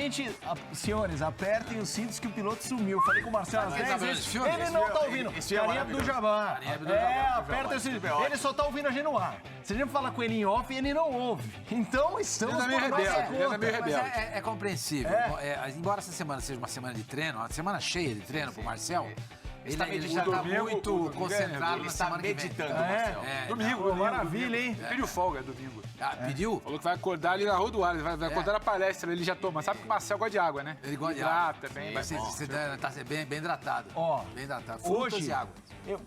gente... Senhores, apertem os cintos que o piloto sumiu. Falei com o Marcelo às 10 vezes. Ele não tá ouvindo. Carinha do Jabá. Aperta esse... Ele só tá ouvindo a gente no ar. Se a gente falar com ele em off, ele não ouve. Então, estamos por nossa conta. Mas é compreensível. Embora essa semana seja uma semana de treino, uma semana cheia de treino pro Marcel, ele já tá muito concentrado na semana que vem. Domingo, maravilha, hein? Pediu folga domingo. Pediu? Falou que vai acordar ali na Rua do Ar, ele vai acordar na palestra, ele já toma. Sabe que o Marcel gosta de água, né? Ele gosta de água. Você tá bem hidratado. Ó, bem hidratado. Frutas hoje, e água.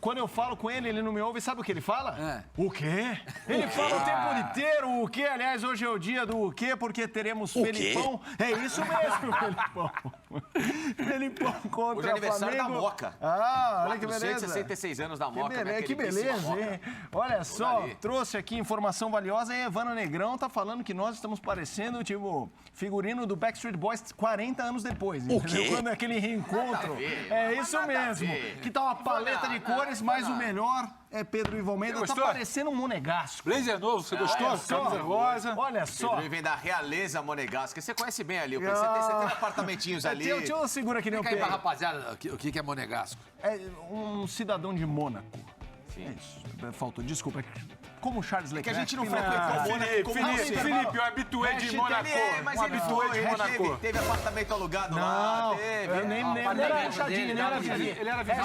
Quando eu falo com ele, ele não me ouve, sabe o que ele fala? O quê? Ele fala o tempo inteiro o quê? Aliás, hoje é o dia do o quê, porque teremos Felipão. É isso mesmo, Felipão. Felipão contra hoje é aniversário Flamengo. da Moca. Olha que beleza. 466 anos da Moca. Que beleza, hein? Olha só, trouxe aqui informação valiosa e a Evana Negrão tá falando que nós estamos parecendo, tipo, figurino do Backstreet Boys 40 anos depois. O quê? Quando é aquele reencontro. É isso mesmo. Que tá uma paleta de cores, mas o melhor é Pedro Ivo Almeida. Tá parecendo um monegasco. Blazer novo, você gostou? Camisa rosa. Olha só. Pedro vem da realeza monegasca. Você conhece bem ali. Você tem apartamentinhos ali. Deixa eu segurar aqui, nem Fica aí pra rapaziada o que é monegasco. É um cidadão de Mônaco. Sim. É isso. Faltou, desculpa. Como o Charles Leclerc. É que a gente não frequentou Mônaco. Felipe, o habitué de Monaco. Mas ele foi, teve apartamento alugado lá. Teve. Nem era achadinho, ele era achadinho. Ele era vizinho.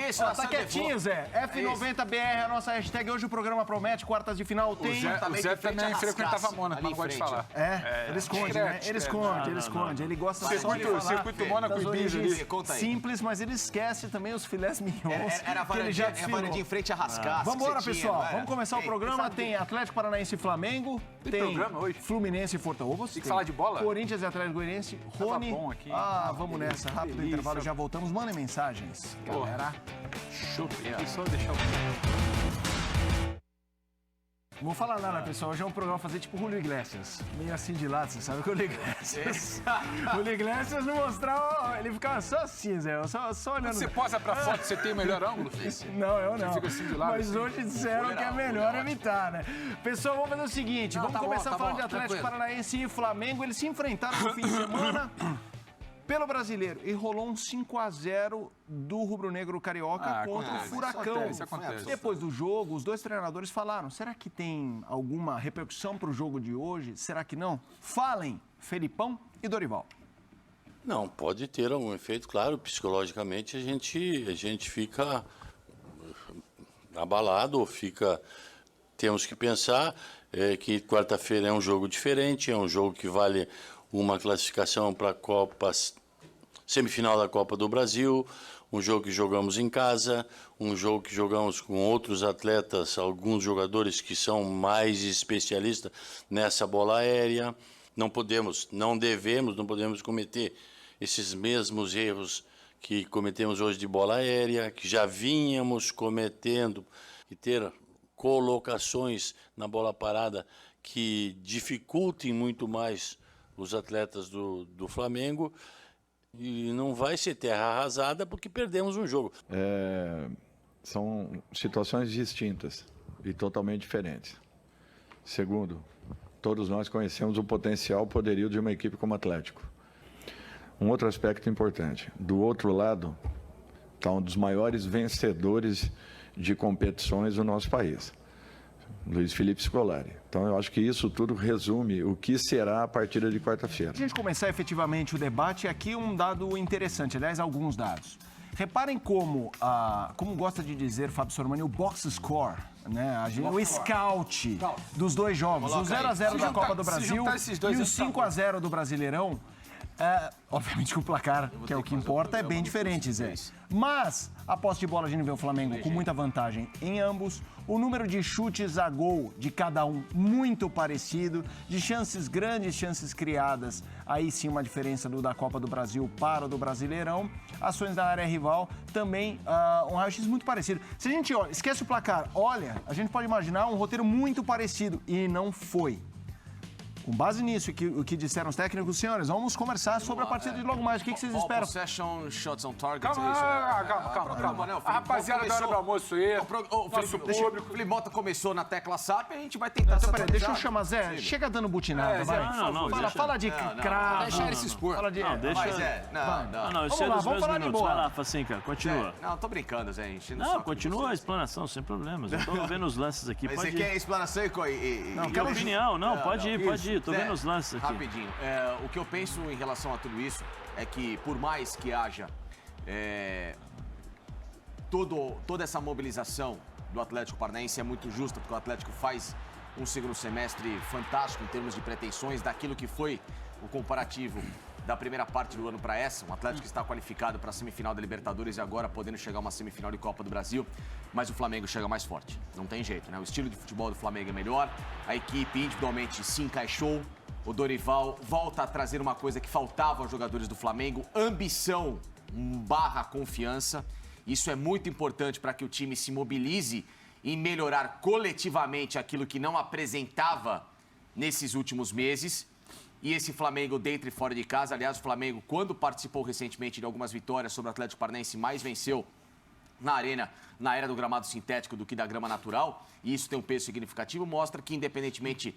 Isso, tá quietinho, Zé. F90BR é a nossa hashtag. Hoje o programa promete, quartas de final tem... O Zé também frequentava Mônaco, mas pode falar. Ele esconde, né? Ele esconde. Ele gosta só de falar circuito Mônaco e Ibiza. Simples, mas ele esquece também os filés mignons. Era a varandinha em frente a rascar. Vambora, pessoal. Vamos começar o programa. Tem Atlético Paranaense e Flamengo. Tem Fluminense e Fortaleza. Tem que falar de bola? Corinthians e Atlético Goianiense. Rony. Vamos nessa. Rápido intervalo, já voltamos. Mandem mensagens, galera. Show. Só deixar o... Não vou falar nada, pessoal. Hoje é um programa fazer tipo o Julio Iglesias. Meio assim de lado, você sabe que o Julio Iglesias... O Julio Iglesias não mostrava... Ele ficava só assim, Zé. Só olhando... Você posa pra foto, você tem o melhor ângulo, filho? Não, eu não. Você fica assim de lado, mas assim. hoje disseram que é melhor evitar, né? Pessoal, vamos fazer o seguinte. Vamos começar falando de Atlético Paranaense e Flamengo. Eles se enfrentaram no fim de semana... Pelo Brasileiro, e rolou um 5-0 do rubro-negro carioca contra o Furacão. Isso acontece. Depois do jogo, os dois treinadores falaram, será que tem alguma repercussão para o jogo de hoje? Será que não? Falem, Felipão e Dorival. Não, pode ter algum efeito, claro, psicologicamente a gente fica abalado, temos que pensar que quarta-feira é um jogo diferente, é um jogo que vale uma classificação para a Copa, semifinal da Copa do Brasil, um jogo que jogamos em casa, um jogo que jogamos com outros atletas, alguns jogadores que são mais especialistas nessa bola aérea. Não podemos cometer esses mesmos erros que cometemos hoje de bola aérea, que já vínhamos cometendo, e ter colocações na bola parada que dificultem muito mais os atletas do Flamengo, e não vai ser terra arrasada porque perdemos um jogo. São situações distintas e totalmente diferentes. Segundo, todos nós conhecemos o potencial, o poderio de uma equipe como o Atlético. Um outro aspecto importante, do outro lado está um dos maiores vencedores de competições do nosso país, Luiz Felipe Scolari. Então, eu acho que isso tudo resume o que será a partida de quarta-feira. Antes de a gente começar efetivamente o debate, aqui um dado interessante, aliás, alguns dados. Reparem como gosta de dizer Fábio Sormani, o box score, né? O scout dos dois jogos, o 0-0 da Copa do Brasil e o 5-0 do Brasileirão. Obviamente que o placar, que é o que importa, é bem diferente, Zé. Mas, a posse de bola, a gente vê o Flamengo com muita vantagem em ambos. O número de chutes a gol de cada um muito parecido. De chances grandes, chances criadas. Aí sim uma diferença da Copa do Brasil para o do Brasileirão. Ações da área rival também um raio-x muito parecido. Se a gente esquece o placar, olha, a gente pode imaginar um roteiro muito parecido. E não foi. Com base nisso, o que disseram os técnicos, senhores, vamos conversar sobre a partida de logo mais. O que vocês esperam? Possession, shots on target. Calma. A rapaziada da hora do almoço aí, nosso público. O Felipe Mota começou na tecla SAP, a gente vai tentar se Peraí, deixa eu atualizar. chamar Zé. Chega dando butinada, vai. Fala de cravo. Deixa ele se expor. Fala de... Deixa... Mas Não, isso é lá, dos vamos meus falar de minutos. boa. Vai lá, Facinca, continua. Não, tô brincando, Zé. Enchendo o Não, saco de continua a vocês. explanação, sem problemas. Eu tô vendo os lances aqui, Mas pode você ir. quer explanação Não, e quero Opinião, não, pode ir. Tô Zé, vendo os lances aqui. Rapidinho. O que eu penso em relação a tudo isso é que, por mais que haja toda essa mobilização do Atlético Paranaense, é muito justa, porque o Atlético faz um segundo semestre fantástico em termos de pretensões daquilo que foi o comparativo da primeira parte do ano para essa. Um Atlético que está qualificado para a semifinal da Libertadores e agora podendo chegar a uma semifinal de Copa do Brasil, mas o Flamengo chega mais forte. Não tem jeito, né? O estilo de futebol do Flamengo é melhor, a equipe individualmente se encaixou, o Dorival volta a trazer uma coisa que faltava aos jogadores do Flamengo, ambição / confiança. Isso é muito importante para que o time se mobilize em melhorar coletivamente aquilo que não apresentava nesses últimos meses. E esse Flamengo dentro e fora de casa, aliás, o Flamengo, quando participou recentemente de algumas vitórias sobre o Atlético Paranaense, mais venceu na era do gramado sintético do que da grama natural, e isso tem um peso significativo, mostra que, independentemente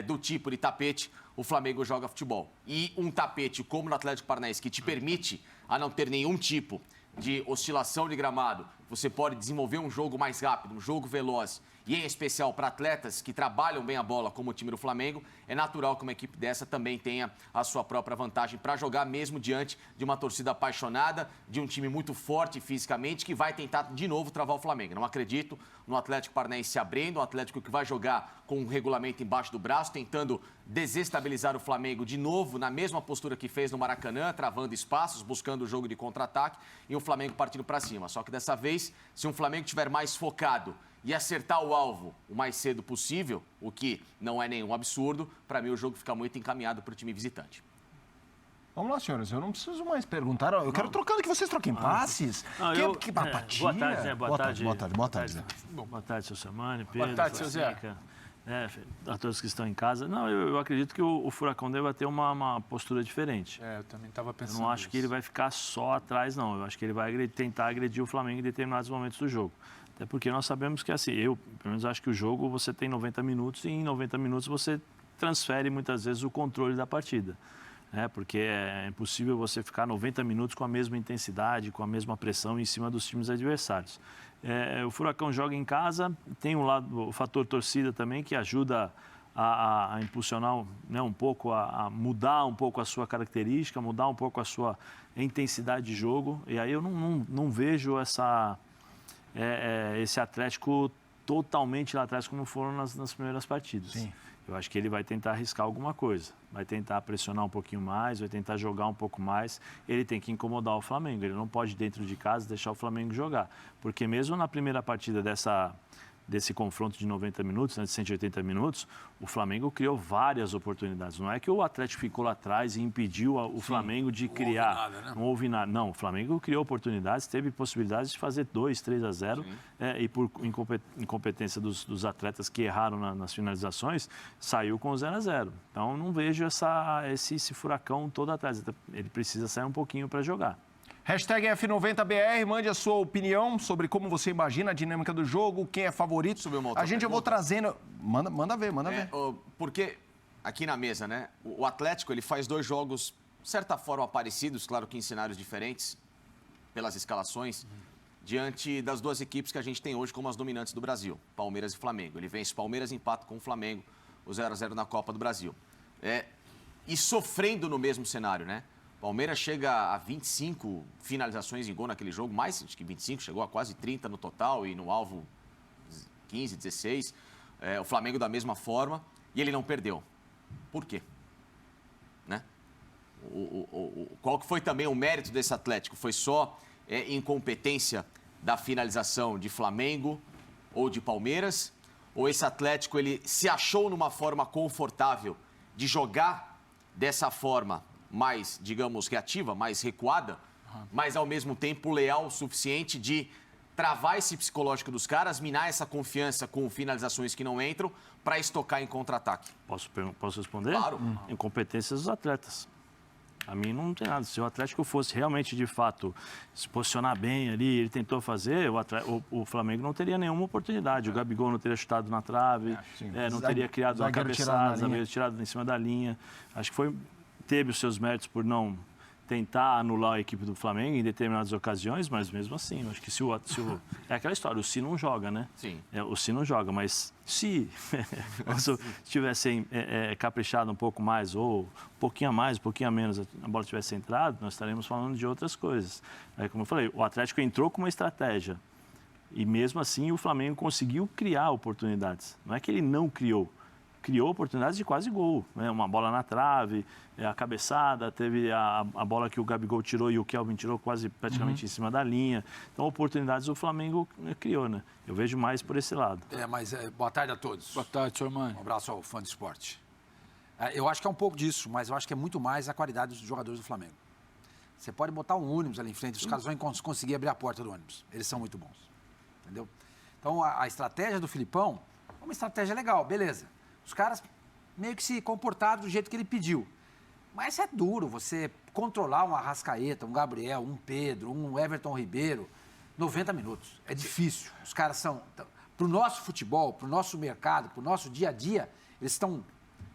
do tipo de tapete, o Flamengo joga futebol. E um tapete como no Atlético Paranaense, que te permite a não ter nenhum tipo de oscilação de gramado, você pode desenvolver um jogo mais rápido, um jogo veloz, e em especial para atletas que trabalham bem a bola, como o time do Flamengo, é natural que uma equipe dessa também tenha a sua própria vantagem para jogar, mesmo diante de uma torcida apaixonada, de um time muito forte fisicamente, que vai tentar de novo travar o Flamengo. Não acredito no Atlético Paranaense se abrindo, um Atlético que vai jogar com um regulamento embaixo do braço, tentando desestabilizar o Flamengo de novo, na mesma postura que fez no Maracanã, travando espaços, buscando o jogo de contra-ataque, e o Flamengo partindo para cima. Só que dessa vez, se um Flamengo estiver mais focado e acertar o alvo o mais cedo possível, o que não é nenhum absurdo, para mim o jogo fica muito encaminhado para o time visitante. Vamos lá, senhores, eu não preciso mais perguntar. Eu quero trocando que vocês troquem passes. Que apatia. Boa tarde, Zé. Boa tarde. Boa tarde, Zé. Boa tarde, seu Samani, Pedro. Boa tarde, seu Zé. A todos que estão em casa. Não, eu acredito que o Furacão deva ter uma postura diferente. Eu também estava pensando Eu não acho que ele vai ficar só atrás, não. Eu acho que ele vai tentar agredir o Flamengo em determinados momentos do jogo. Até porque nós sabemos que, assim, eu, pelo menos, acho que o jogo você tem 90 minutos e em 90 minutos você transfere, muitas vezes, o controle da partida. Porque é impossível você ficar 90 minutos com a mesma intensidade, com a mesma pressão em cima dos times adversários. O Furacão joga em casa, tem o fator torcida também, que ajuda a impulsionar, né, um pouco, a mudar um pouco a sua característica, mudar um pouco a sua intensidade de jogo. E aí eu não vejo esse Atlético totalmente lá atrás como foram nas primeiras partidas. Sim. Eu acho que ele vai tentar arriscar alguma coisa, vai tentar pressionar um pouquinho mais, vai tentar jogar um pouco mais. Ele tem que incomodar o Flamengo, ele não pode dentro de casa deixar o Flamengo jogar. Porque mesmo na primeira partida desse confronto de 90 minutos, né, de 180 minutos, o Flamengo criou várias oportunidades. Não é que o Atlético ficou lá atrás e impediu o Flamengo de criar. Não houve nada, né? Não houve nada. Não, o Flamengo criou oportunidades, teve possibilidades de fazer 2-3-0, e por incompetência dos atletas que erraram nas finalizações, saiu com 0-0. Então, não vejo esse furacão todo atrás. Ele precisa sair um pouquinho para jogar. Hashtag F90BR, mande a sua opinião sobre como você imagina a dinâmica do jogo, quem é favorito. A gente eu vou trazendo... Manda ver. Porque aqui na mesa, né, o Atlético ele faz 2 jogos, de certa forma, parecidos, claro que em cenários diferentes, pelas escalações, diante das 2 equipes que a gente tem hoje como as dominantes do Brasil, Palmeiras e Flamengo. Ele vence Palmeiras e empata com o Flamengo, o 0-0 na Copa do Brasil. E sofrendo no mesmo cenário, né? Palmeiras chega a 25 finalizações em gol naquele jogo, mais acho que 25, chegou a quase 30 no total e no alvo 15, 16. O Flamengo da mesma forma e ele não perdeu. Por quê? Né? Qual que foi também o mérito desse Atlético? Foi só incompetência da finalização de Flamengo ou de Palmeiras? Ou esse Atlético ele se achou numa forma confortável de jogar dessa forma mais, digamos, reativa, mais recuada, mas ao mesmo tempo leal o suficiente de travar esse psicológico dos caras, minar essa confiança com finalizações que não entram para estocar em contra-ataque? Posso responder? Claro. Incompetências dos atletas. A mim não tem nada. Se o Atlético fosse realmente, de fato, se posicionar bem ali, ele tentou fazer, o Flamengo não teria nenhuma oportunidade. O Gabigol não teria chutado na trave, não teria criado uma cabeçada, zagueiro tirado em cima da linha. Acho que teve os seus méritos por não tentar anular a equipe do Flamengo em determinadas ocasiões, mas mesmo assim, eu acho que é aquela história, o Si não joga, né? Sim. O Si não joga, mas se tivessem caprichado um pouco mais, ou um pouquinho a mais, um pouquinho a menos, a bola tivesse entrado, nós estaremos falando de outras coisas. Como eu falei, o Atlético entrou com uma estratégia e mesmo assim o Flamengo conseguiu criar oportunidades. Não é que ele não criou oportunidades de quase gol, né? Uma bola na trave, a cabeçada, teve a bola que o Gabigol tirou e o Kelvin tirou quase praticamente em cima da linha. Então, oportunidades o Flamengo criou, né? Eu vejo mais por esse lado. Boa tarde a todos. Boa tarde, senhor Mano. Um abraço ao fã de esporte. Eu acho que é um pouco disso, mas eu acho que é muito mais a qualidade dos jogadores do Flamengo. Você pode botar um ônibus ali em frente, os caras vão conseguir abrir a porta do ônibus. Eles são muito bons, entendeu? Então, a estratégia do Filipão é uma estratégia legal, beleza. Os caras meio que se comportaram do jeito que ele pediu. Mas é duro você controlar um Arrascaeta, um Gabriel, um Pedro, um Everton Ribeiro, 90 minutos. É difícil. Os caras são... Para o nosso futebol, para o nosso mercado, para o nosso dia a dia, eles estão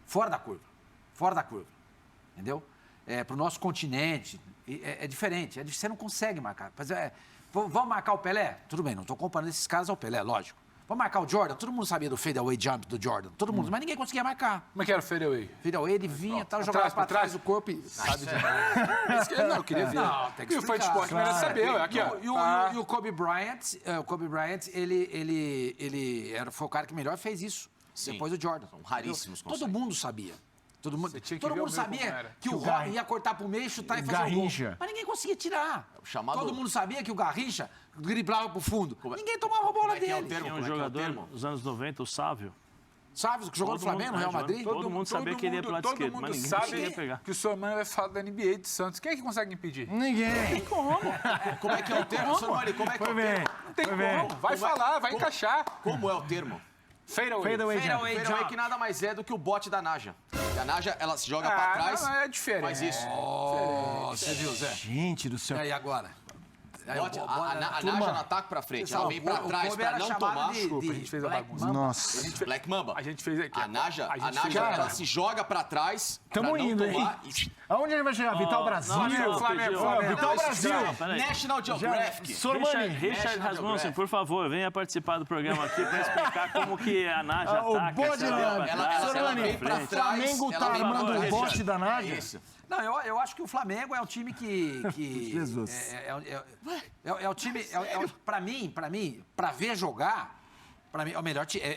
fora da curva. Fora da curva. Entendeu? Para o nosso continente, é diferente. Você não consegue marcar. Vamos marcar o Pelé? Tudo bem, não estou comparando esses caras ao Pelé, lógico. Vamos marcar o Jordan? Todo mundo sabia do fadeaway jump do Jordan. Todo mundo, mas ninguém conseguia marcar. Como é que era o fadeaway? Fadeaway, ele vinha, jogava para trás do corpo e... Sabe demais. Não, eu queria ver. Não, tem que explicar. E o fã de esporte merece saber. Aqui, ó. E o Kobe Bryant, ele foi o cara que melhor fez isso. Sim. Depois do Jordan. São raríssimos. Todo mundo sabia. Todo mundo tinha que ver o meu sabia como era. que o Robin ia cortar pro meio, chutar e fazer o gol. Mas ninguém conseguia tirar. chamado- Todo mundo sabia que o Garrincha driblava pro fundo. Ninguém tomava a bola é que é o dele. termo? Tinha um Como é que é o jogador termo? nos anos 90, o Sávio. Sabe, que jogou no Todo mundo- Flamengo, no Real jogando. Madrid? Todo mundo sabia que ele ia pro lado esquerdo, mas ninguém sabe conseguia pegar. que o senhor Mano vai falar da NBA de Santos. Quem é que consegue impedir? Ninguém. Como é que é o termo? Samuel, como é que é o termo? Não tem Foi bem. como. Vai falar, vai encaixar. Como é o termo? Fadeaway. Fadeaway. Fadeaway Fadeaway jump. que nada mais é do que o bote da Naja. A Naja, ela se joga pra trás, não, é diferente. faz isso. Você viu, Zé? Gente do céu. E aí, agora? Aí, Bote, bola- a Naja não ataca pra frente, ela vem pra o trás Kobe pra era não chamado tomar. Desculpa, a gente fez a Black bagunça. Mamba. Nossa. Black Mamba. A gente fez aqui. A Naja, a gente fez ela se joga pra trás Tamo pra não indo, hein? tomar. E- Aonde ele vai chegar? Vital Brasil? Flamengo. Ó, Vital Não, Brasil. peraí. National Geographic. Sormani. Richard National Rasmussen, Geographic. por favor, venha participar do programa aqui para explicar como que a Naja O ataca. bode se ela lá. vai pra ela- trás, ela se ela vem vai pra pra frente. trás. Flamengo ela tá vem pra armando trás. o bote da Naja? Isso. Não, eu acho que o Flamengo é um time que Jesus. é o time, pra mim, pra ver jogar, pra mim, é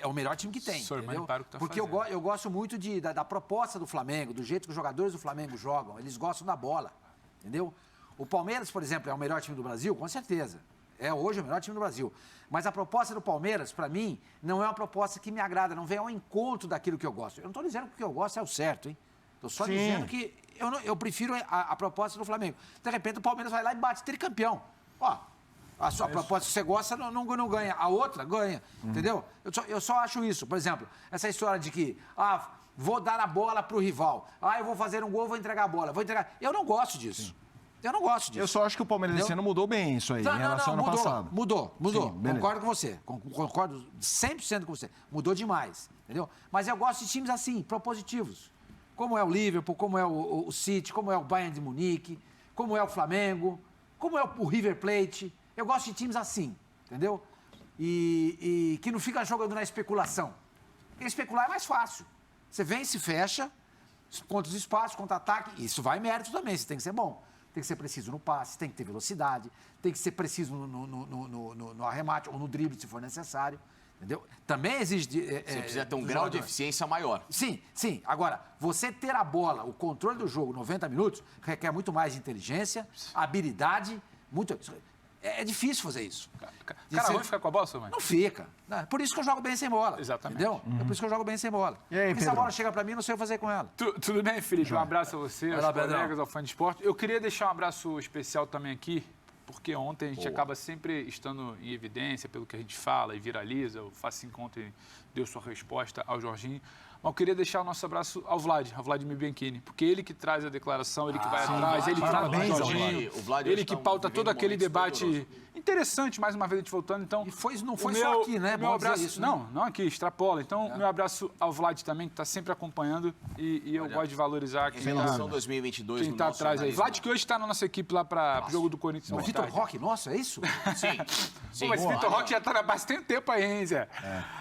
o melhor time que tem, Sormani, entendeu? para o que tá Porque fazendo. eu gosto muito da proposta do Flamengo, do jeito que os jogadores do Flamengo jogam, eles gostam da bola, entendeu? O Palmeiras, por exemplo, é o melhor time do Brasil? Com certeza. É hoje o melhor time do Brasil. Mas a proposta do Palmeiras, pra mim, não é uma proposta que me agrada, não vem ao encontro daquilo que eu gosto. Eu não tô dizendo que o que eu gosto é o certo, hein? Tô só Sim. dizendo que eu prefiro a proposta do Flamengo. De repente o Palmeiras vai lá e bate tricampeão. Ó, a sua proposta que você gosta não ganha, a outra ganha, entendeu? Eu só acho isso. Por exemplo, essa história de que, vou dar a bola pro rival, eu vou fazer um gol, vou entregar a bola, vou entregar... Eu não gosto disso. Eu não gosto disso. Eu só acho que o Palmeiras esse ano mudou bem isso aí, em relação ao ano passado. Mudou. Sim, beleza. Concordo com você. Concordo 100% com você. Mudou demais, entendeu? Mas eu gosto de times assim, propositivos. Como é o Liverpool, como é o City, como é o Bayern de Munique, como é o Flamengo, como é o River Plate. Eu gosto de times assim, entendeu? E que não fica jogando na especulação. Porque especular é mais fácil. Você vem, se fecha, contra os espaços, contra-ataque. Isso vai em mérito também, você tem que ser bom. Tem que ser preciso no passe, tem que ter velocidade, tem que ser preciso no arremate ou no drible, se for necessário. Entendeu? Também exige... Você precisa ter um do grau de jogador. eficiência maior. Sim. Agora, você ter a bola, o controle do jogo 90 minutos, requer muito mais inteligência, habilidade, muito... É difícil fazer isso. Cara, vamos ficar com a bola, senhor Mano? Não fica. Não, por isso que eu jogo bem sem bola. Exatamente. Entendeu? É por isso que eu jogo bem sem bola. E aí, Porque se a Pedro? bola chega pra mim, eu não sei o que fazer com ela. Tudo bem, Felipe? Um abraço a você, aos lá, Pedrão. colegas, ao fã de esporte. Eu queria deixar um abraço especial também aqui porque ontem a gente acaba sempre estando em evidência pelo que a gente fala e viraliza. O Facinho ontem deu sua resposta ao Jorginho. Mas eu queria deixar o nosso abraço ao Vladimir Bianchini, porque ele que traz a declaração, ele que vai atrás, ele que fala com o Jorginho, ele que pauta todo aquele debate interessante, mais uma vez a gente voltando. Então, não foi só aqui, né? Meu abraço, isso, né? não aqui, extrapola. Então, meu abraço ao Vlad também, que está sempre acompanhando e eu gosto de valorizar quem Relação 2022 está atrás aí. Vlad, que hoje está na nossa equipe lá para o jogo do Corinthians. O Vitor Roque, nossa, é isso? Sim. Mas o Vitor Roque já está há bastante tempo aí, hein, Zé?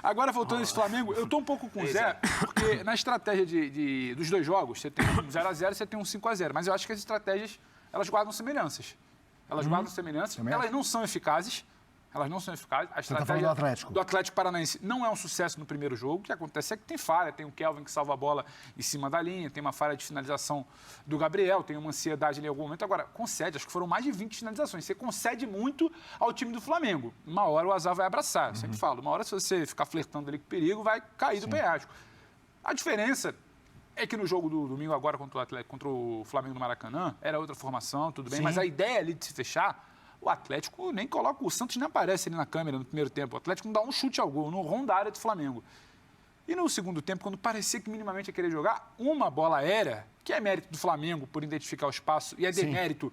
Agora, voltando esse Flamengo, eu estou um pouco com o Zé, porque na estratégia dos dois jogos, você tem um 0x0 e você tem um 5x0. Mas eu acho que as estratégias, elas guardam semelhanças. Elas guardam semelhanças, elas não são eficazes. A estratégia do Atlético Paranaense não é um sucesso no primeiro jogo. O que acontece é que tem falha. Tem o Kelvin que salva a bola em cima da linha, tem uma falha de finalização do Gabriel, tem uma ansiedade ali em algum momento. Agora, concede, acho que foram mais de 20 finalizações. Você concede muito ao time do Flamengo. Uma hora o azar vai abraçar. Eu sempre falo, uma hora se você ficar flertando ali com o perigo, vai cair do penhasco. A diferença é que no jogo do domingo agora contra o Flamengo no Maracanã, era outra formação, tudo bem, mas a ideia ali de se fechar, o Atlético nem coloca, o Santos nem aparece ali na câmera no primeiro tempo. O Atlético não dá um chute ao gol, não ronda a área do Flamengo. E no segundo tempo, quando parecia que minimamente ia querer jogar, uma bola aérea, que é mérito do Flamengo por identificar o espaço e é demérito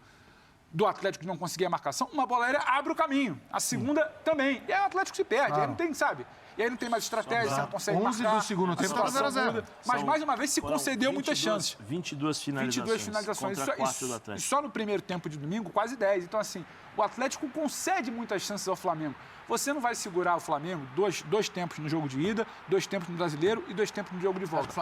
do Atlético de não conseguir a marcação, uma bola aérea abre o caminho. A segunda também. E aí o Atlético se perde, aí não tem, sabe? E aí não tem mais estratégia, você não consegue 11 marcar. do segundo tempo estava 0x0. Mas mais uma vez se concedeu muitas 22, chances. 22 finalizações. 22 finalizações. Contra 4 do Atlético. E só no primeiro tempo de domingo, quase 10. Então, assim, o Atlético concede muitas chances ao Flamengo. Você não vai segurar o Flamengo dois tempos no jogo de ida, 2 tempos no Brasileiro e 2 tempos no jogo de volta.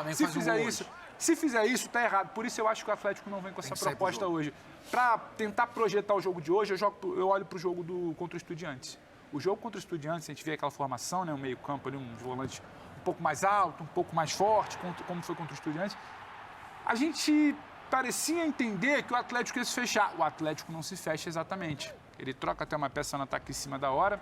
Se fizer isso, tá errado. Por isso eu acho que o Atlético não vem com essa proposta hoje. Para tentar projetar o jogo de hoje, eu olho para o jogo contra o Estudiantes. O jogo contra o Estudiantes, a gente vê aquela formação, né, um meio-campo ali, um volante um pouco mais alto, um pouco mais forte, como foi contra o Estudiantes. A gente parecia entender que o Atlético ia se fechar. O Atlético não se fecha exatamente. Ele troca até uma peça no ataque em cima da hora.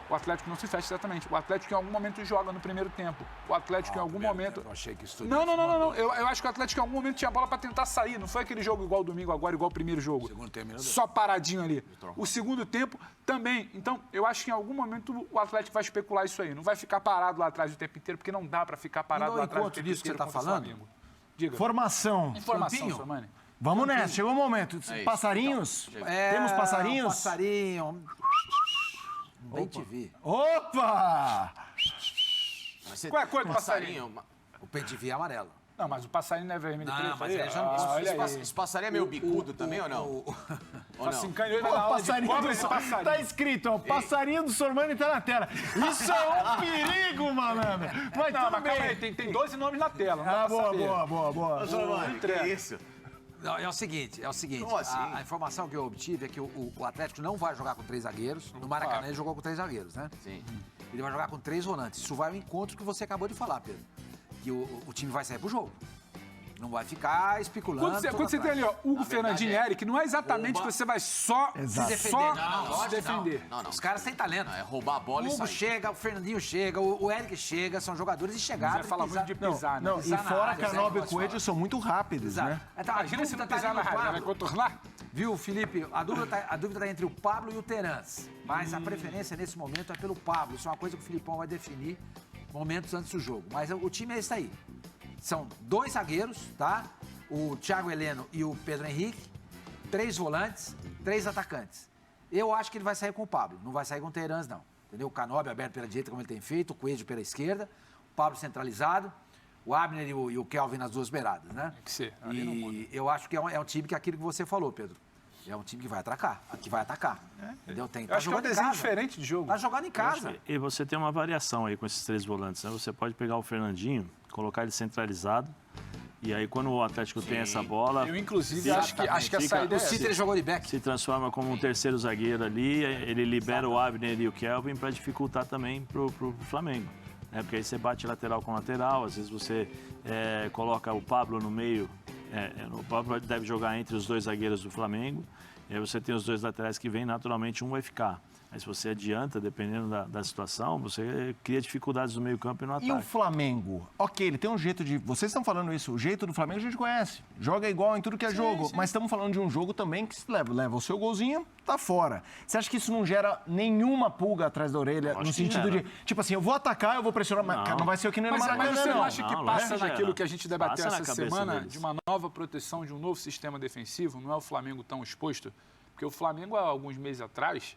O Atlético não se fecha exatamente. O Atlético em algum momento joga no primeiro tempo. O Atlético em algum momento... Eu achei que isso Não. Eu acho que o Atlético em algum momento tinha bola para tentar sair. Não foi aquele jogo igual o domingo agora, igual o primeiro jogo. Segundo tempo, só paradinho ali. O segundo tempo também. Então, eu acho que em algum momento o Atlético vai especular isso aí. Não vai ficar parado lá atrás o tempo inteiro, porque não dá para ficar parado lá atrás o tempo disso que inteiro. você está falando? Diga. Formação. Informação, Sormani. Vamos nessa, chegou o momento. Passarinhos? Temos passarinhos? Passarinho. Bem te vi. Opa! Qual é a cor do passarinho? O pente é amarelo. Não, mas o passarinho não é vermelho e preto. mas aí? ele já não Olha aí. Esse passarinho é meio bicudo também ou não? Ou não? Assim, canhoto na aula de cobra de passarinho. Tá escrito, ó, passarinho do Sormani tá na tela. Isso é um perigo, malandro. Mas Não, tudo mas calma aí, bem. tem 12 nomes na tela. Não dá pra saber. boa. Sormani, que entrega. isso? Não, é o seguinte, Como assim? a informação que eu obtive é que o Atlético não vai jogar com 3 zagueiros. No Maracanã ele jogou com 3 zagueiros, né? Sim. Ele vai jogar com 3 volantes. Isso vai ao encontro que você acabou de falar, Pedro. Que o time vai sair pro jogo. Não vai ficar especulando. Quando você tem ali, ó, Hugo, Fernandinho e Eric, não é exatamente que você vai só se defender. Não. Os caras têm talento. É roubar a bola O e Hugo sair. chega, o Fernandinho chega, o Eric chega, são jogadores de chegada. Você fala muito de pisar, né? Não, e fora Canóbio e Coelho são muito rápidos, né? Então, Imagina se não pisar na rádio, vai contornar. Viu, Felipe? A dúvida tá entre o Pablo e o Terans. Mas a preferência nesse momento é pelo Pablo. Isso é uma coisa que o Filipão vai definir momentos antes do jogo. Mas o time é esse aí. São 2 zagueiros, tá? O Thiago Heleno e o Pedro Henrique. 3 volantes, 3 atacantes. Eu acho que ele vai sair com o Pablo. Não vai sair com o Terans, não. Entendeu? O Canóbio aberto pela direita, como ele tem feito. O Coelho pela esquerda. O Pablo centralizado. O Abner e o Kelvin nas 2 beiradas, né? Tem que ser. Ali não muda. E eu acho que é um time que é aquilo que você falou, Pedro. É um time que vai atacar. Entendeu? Eu acho que é um desenho diferente de jogo. Tá jogando em casa. E você tem uma variação aí com esses 3 volantes, né? Você pode pegar o Fernandinho, colocar ele centralizado, e aí quando o Atlético tem essa bola... Eu, inclusive, acho que a saída é O Citer jogou de back. Se transforma como um terceiro zagueiro ali, ele libera o Abner e o Kelvin para dificultar também pro Flamengo. Porque aí você bate lateral com lateral, às vezes você coloca o Pablo no meio, o Pablo deve jogar entre os 2 zagueiros do Flamengo, e aí você tem os 2 laterais que vêm, naturalmente um vai ficar. Aí se você adianta, dependendo da situação, você cria dificuldades no meio campo e no ataque. E o Flamengo? Ok, ele tem um jeito de... Vocês estão falando isso, o jeito do Flamengo a gente conhece. Joga igual em tudo que é jogo. Mas estamos falando de um jogo também que leva o seu golzinho, tá fora. Você acha que isso não gera nenhuma pulga atrás da orelha? No sentido de, tipo assim, eu vou atacar, eu vou pressionar, mas não vai ser o que nem no Maracanã, mas você não não. acha que Não, passa lógico que naquilo gera. que a gente debateu Passa na essa cabeça semana, deles. de uma nova proteção, de um novo sistema defensivo? Não é o Flamengo tão exposto? Porque o Flamengo, há alguns meses atrás,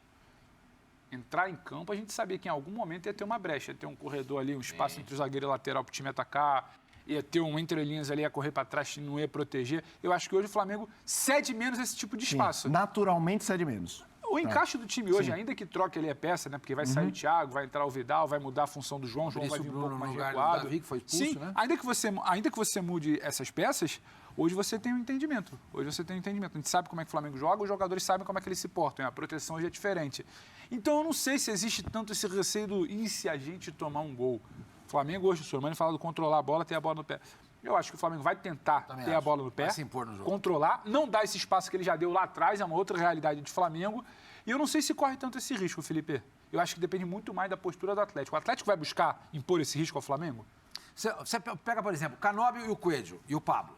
entrar em campo, a gente sabia que em algum momento ia ter uma brecha, ia ter um corredor ali, um espaço entre o zagueiro e o lateral para o time atacar, ia ter um entrelinhas ali, ia correr para trás, não ia proteger. Eu acho que hoje o Flamengo cede menos esse tipo de espaço. Naturalmente cede menos. O encaixe do time hoje, ainda que troque ali a peça, né? Porque vai sair o Thiago, vai entrar o Vidal, vai mudar a função do João, o João vai vir um pouco mais recuado. Davi, que foi expulso, Sim, né? ainda que você mude essas peças, hoje você tem um entendimento. Hoje você tem um entendimento. A gente sabe como é que o Flamengo joga, os jogadores sabem como é que eles se portam. A proteção hoje é diferente. Então eu não sei se existe tanto esse receio do e se a gente tomar um gol. O Flamengo hoje, o Sormani fala do controlar a bola, ter a bola no pé. Eu acho que o Flamengo vai tentar ter a bola no pé, Vai se impor no jogo. controlar, não dar esse espaço que ele já deu lá atrás, é uma outra realidade de Flamengo. E eu não sei se corre tanto esse risco, Felipe. Eu acho que depende muito mais da postura do Atlético. O Atlético vai buscar impor esse risco ao Flamengo? Você pega, por exemplo, o Canóbio e o Coelho e o Pablo,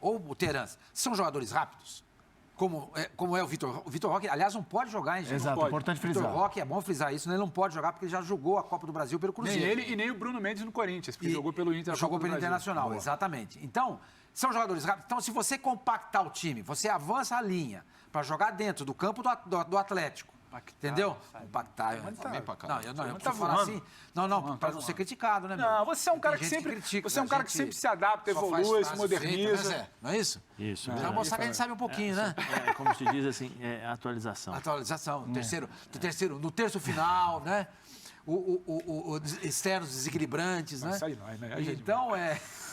ou o Terence, são jogadores rápidos? Como é o Vitor. O Vitor Roque, aliás, não pode jogar, hein, gente? Exato, Não pode. importante O Vitor frisar. Roque, é bom frisar isso, né? Ele não pode jogar porque ele já jogou a Copa do Brasil pelo Nem Cruzeiro. ele e nem o Bruno Mendes no Corinthians, porque jogou pelo Inter. Jogou pelo Internacional, exatamente. Então, são jogadores rápidos. Então, se você compactar o time, você avança a linha para jogar dentro do campo do Atlético. Entendeu? Compactar. Também pra cá. Não, eu preciso falar assim. Não, para não ser criticado, né, meu? Não, você é um cara Tem que gente sempre. critica, Você é um cara que gente sempre se adapta, só faz evolui, se frase moderniza. feita, né, Zé? Não é isso? Isso. Então, mostrar que a gente sabe um pouquinho, né? É, como se diz assim, é atualização. Atualização. No terço final, né? Os externos desequilibrantes, né? Isso aí não, né? Aí já é Então,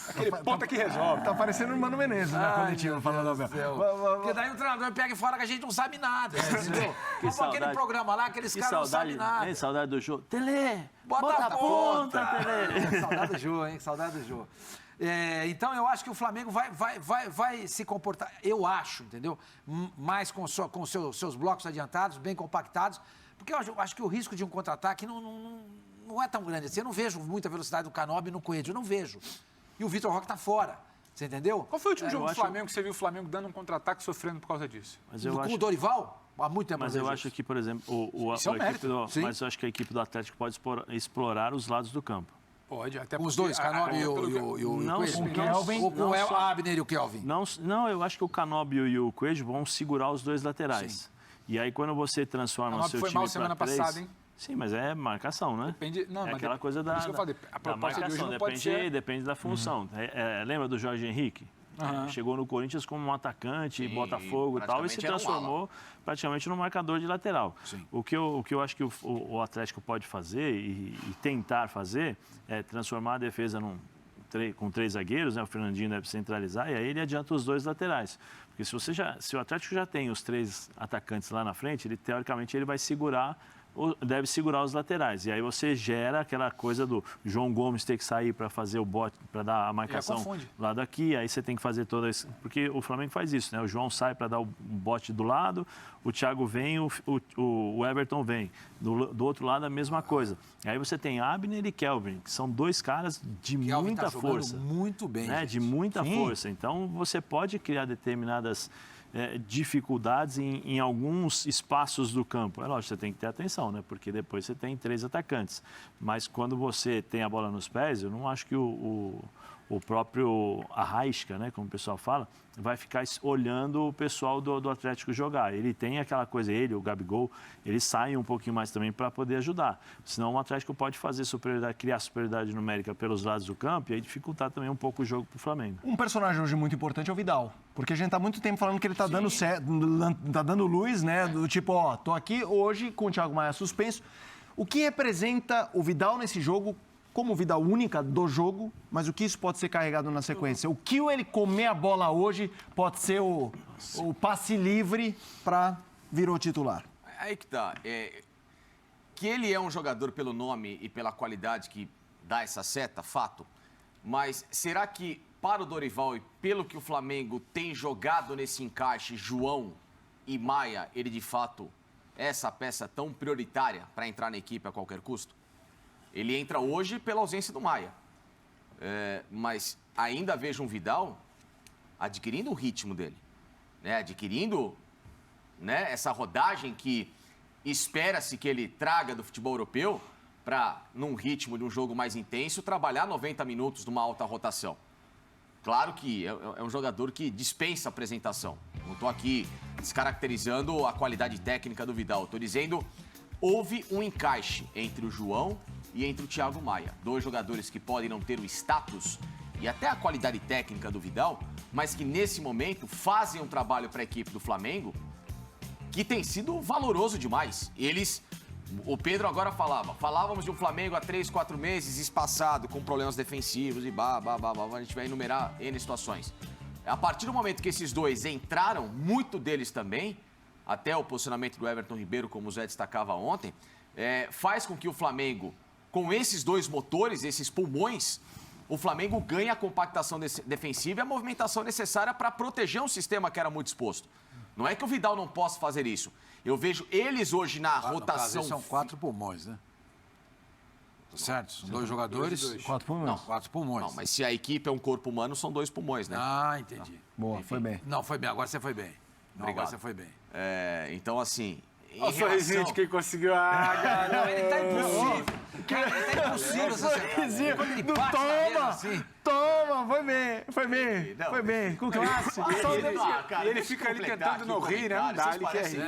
Aquele ponta que resolve. Tá parecendo o Mano Menezes na coletiva falando Abel. Porque daí o treinador pega fora que a gente não sabe nada, entendeu? Como aquele programa lá, aqueles Que caras não sabem saudade, nada. saudade do jogo. Tele! Bota a ponta, Tele! Saudade do Jô, hein? Saudade do Jô. Então, eu acho que o Flamengo vai se comportar, eu acho, entendeu? Mais com seus blocos adiantados, bem compactados, porque eu acho que o risco de um contra-ataque não é tão grande assim. Eu não vejo muita velocidade do Canóbio no Coelho, eu não vejo. E o Vitor Roque tá fora, você entendeu? Qual foi o último jogo do acho- Flamengo que você viu o Flamengo dando um contra-ataque sofrendo por causa disso? Mas eu Com o acho, Dorival? Há muito tempo mas eu eu vejo acho isso. que, por exemplo, Isso é um mérito. Sim. mas eu acho que a equipe do Atlético pode explorar os lados do campo. Pode, até Com os porque dois, Canóbio e o Não, Coelho? com o Kelvin, Ou com não o só- Abner e o Kelvin? Não, eu acho que o Canóbio e o Coelho vão segurar os dois laterais. E aí, quando você transforma o Canóbio seu foi time mal semana pra três... passada, hein? Sim, mas é marcação, né? Depende- não, é mas aquela coisa por da, isso que eu falei, a da proposta de hoje marcação. não pode ser- Depende da função. Lembra do Jorge Henrique? Chegou no Corinthians como um atacante, Botafogo e tal, e se praticamente era um transformou praticamente no marcador de lateral. O que eu acho que o Atlético pode fazer e tentar fazer é transformar a defesa com 3 zagueiros, né? O Fernandinho deve centralizar, e aí ele adianta os 2 laterais. Porque se o Atlético já tem os 3 atacantes lá na frente, teoricamente ele vai deve segurar os laterais. E aí você gera aquela coisa do João Gomes ter que sair para fazer o bote, para dar a marcação confunde. lá daqui, aí você tem que fazer toda isso. Porque o Flamengo faz isso, né? O João sai para dar o bote do lado, o Thiago vem, o Everton vem. Do outro lado, a mesma coisa. Aí você tem Abner e Kelvin, que são 2 caras de Kelvin muita tá jogando força. muito bem, Né? gente. De muita força. Então, você pode criar determinadas dificuldades em alguns espaços do campo. É lógico, você tem que ter atenção, né? Porque depois você tem 3 atacantes. Mas quando você tem a bola nos pés, eu não acho que o próprio Arrasca, né, como o pessoal fala, vai ficar olhando o pessoal do Atlético jogar. Ele tem aquela coisa, o Gabigol, eles saem um pouquinho mais também para poder ajudar. Senão o Atlético pode fazer criar superioridade numérica pelos lados do campo e aí dificultar também um pouco o jogo para o Flamengo. Um personagem hoje muito importante é o Vidal. Porque a gente tá há muito tempo falando que ele tá dando tá dando luz, né? Do tipo, tô aqui hoje com o Thiago Maia suspenso. O que representa o Vidal nesse jogo como vida única do jogo, mas o que isso pode ser carregado na sequência? O que ele comer a bola hoje pode ser o passe livre para vir o titular? Aí que tá. Que ele é um jogador pelo nome e pela qualidade que dá essa seta, fato. Mas será que para o Dorival e pelo que o Flamengo tem jogado nesse encaixe, João e Maia, ele de fato essa peça tão prioritária para entrar na equipe a qualquer custo? Ele entra hoje pela ausência do Maia. Mas ainda vejo um Vidal adquirindo o ritmo dele, né? Adquirindo, né, essa rodagem que espera-se que ele traga do futebol europeu para, num ritmo de um jogo mais intenso, trabalhar 90 minutos numa alta rotação. Claro que é um jogador que dispensa apresentação. Não estou aqui descaracterizando a qualidade técnica do Vidal. Estou dizendo, houve um encaixe entre o João e entre o Thiago Maia. 2 jogadores que podem não ter o status e até a qualidade técnica do Vidal, mas que nesse momento fazem um trabalho para a equipe do Flamengo que tem sido valoroso demais. O Pedro agora falávamos de um Flamengo há 3, 4 meses, espaçado, com problemas defensivos e a gente vai enumerar N situações. A partir do momento que esses 2 entraram, muito deles também, até o posicionamento do Everton Ribeiro, como o Zé destacava ontem, faz com que o Flamengo, com esses 2 motores, esses pulmões, o Flamengo ganha a compactação defensiva e a movimentação necessária para proteger um sistema que era muito exposto. Não é que o Vidal não possa fazer isso. Eu vejo eles hoje na rotação... São 4 pulmões, né? Certo? São 2 jogadores. 4 pulmões. Não, 4 pulmões. Não, mas se a equipe é um corpo humano, são 2 pulmões, né? Ah, entendi. Boa, foi bem. Não, foi bem. Agora você foi bem. Não, agora você foi bem. Então, assim... Olha o sorrisinho de quem conseguiu. Não, ele tá impossível. Cara, ele tá impossível essa Sorrisinho Quando ele do bate na mesa assim... Toma, foi bem. Com classe. E ele fica ali tentando não rir, né? Não dá, ele quer rir.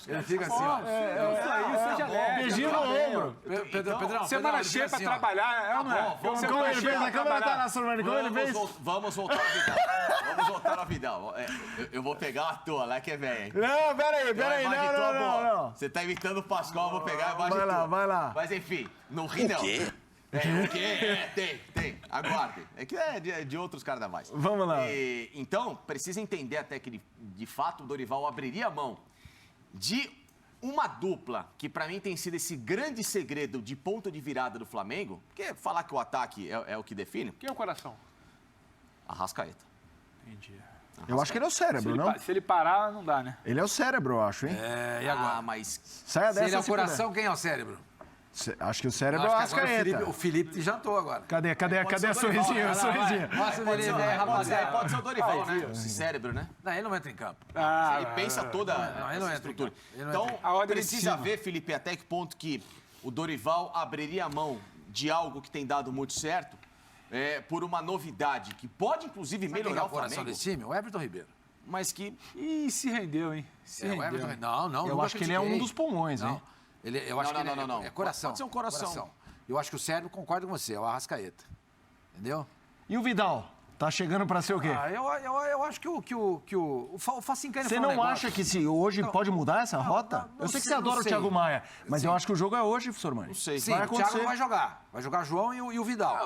Ele fica assim, ó. Isso seja leve. Beijinho no ombro. Pedrão, Semana cheia pra trabalhar, não é? Como ele fez? A câmera tá na Sormani, como ele fez? Vamos voltar ao Vidal. Vamos voltar ao Vidal. Eu vou pegar uma toa lá que é velha, hein? Não, peraí, não. Você tá imitando o Pascoal, eu vou pegar a imagem Vai lá. Mas enfim, não ri não. O quê? Tem. Aguardem. É que é de outros carnavais. Vamos lá. Então, precisa entender até que, de fato, o Dorival abriria a mão de uma dupla que, pra mim, tem sido esse grande segredo de ponto de virada do Flamengo, porque falar que o ataque é o que define, Quem é o coração? Arrascaeta. Entendi. Eu acho que ele é o cérebro, não? Se ele parar, não dá, né? Ele é o cérebro, eu acho, hein? E agora? Mas... Saia Se ele é dessa o coração, quem é o cérebro? Acho que o cérebro é o Arrascaeta. O Felipe jantou agora. Cadê a sorrisinho? Mostra o Felipe aí, rapaziada. Pode ser o Dorival, né? Esse cérebro, né? Não, ele não entra em campo. Ele pensa toda ele não essa entra em estrutura. campo. Ele não Então, entra em A ordem precisa de cima. ver, Felipe, até que ponto que o Dorival abriria a mão de algo que tem dado muito certo por uma novidade que pode, inclusive, Sabe quem é melhorar o o coração Flamengo, desse time? O Everton Ribeiro. mas que... Ih, se rendeu, hein? Se O rendeu. Everton Não, Eu nunca acho que ele é um critiquei. dos pulmões, hein? Não. Eu acho que ele não. é coração. Pode ser um coração. Eu acho que o cérebro concorda com você, é o Arrascaeta. Entendeu? E o Vidal? Tá chegando pra ser o quê? Eu acho que o Facincani Você falou um não negócio. acha que se hoje pode mudar essa rota? não Eu sei que sei, você adora não o sei. Thiago Maia, mas eu acho que o jogo é hoje, professor Mãe. Não sei. Sim, Vai o Thiago acontecer. não vai jogar. Vai jogar João e o Vidal.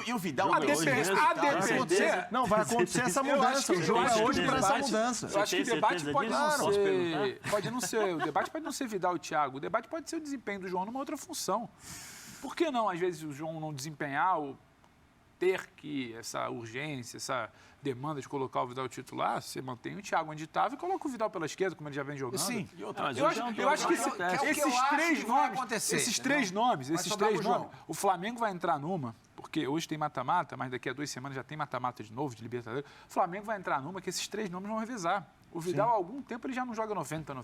E o Vidal... A depender. Não, vai acontecer essa mudança. O jogo é hoje pra essa mudança. Eu acho que o tem debate certeza pode disso? não Posso ser. Pode não ser. O debate pode não ser Vidal e Thiago. O debate pode ser o desempenho do João numa outra função. Por que não, às vezes, o João não desempenhar ou ter que essa urgência, essa demanda de colocar o Vidal titular, você mantém o Thiago onde estava e coloca o Vidal pela esquerda, como ele já vem jogando. Sim. Mas Eu hoje é um acho que jogo que acontece. esses Eu acho três que vai nomes, acontecer, esses entendeu? três nomes, Vai esses sobrar três pro João. nomes, o Flamengo vai entrar numa, porque hoje tem mata-mata, mas daqui a 2 semanas já tem mata-mata de novo, de Libertadores. O Flamengo vai entrar numa que esses três nomes vão revezar. O Vidal, há algum tempo, ele já não joga 90.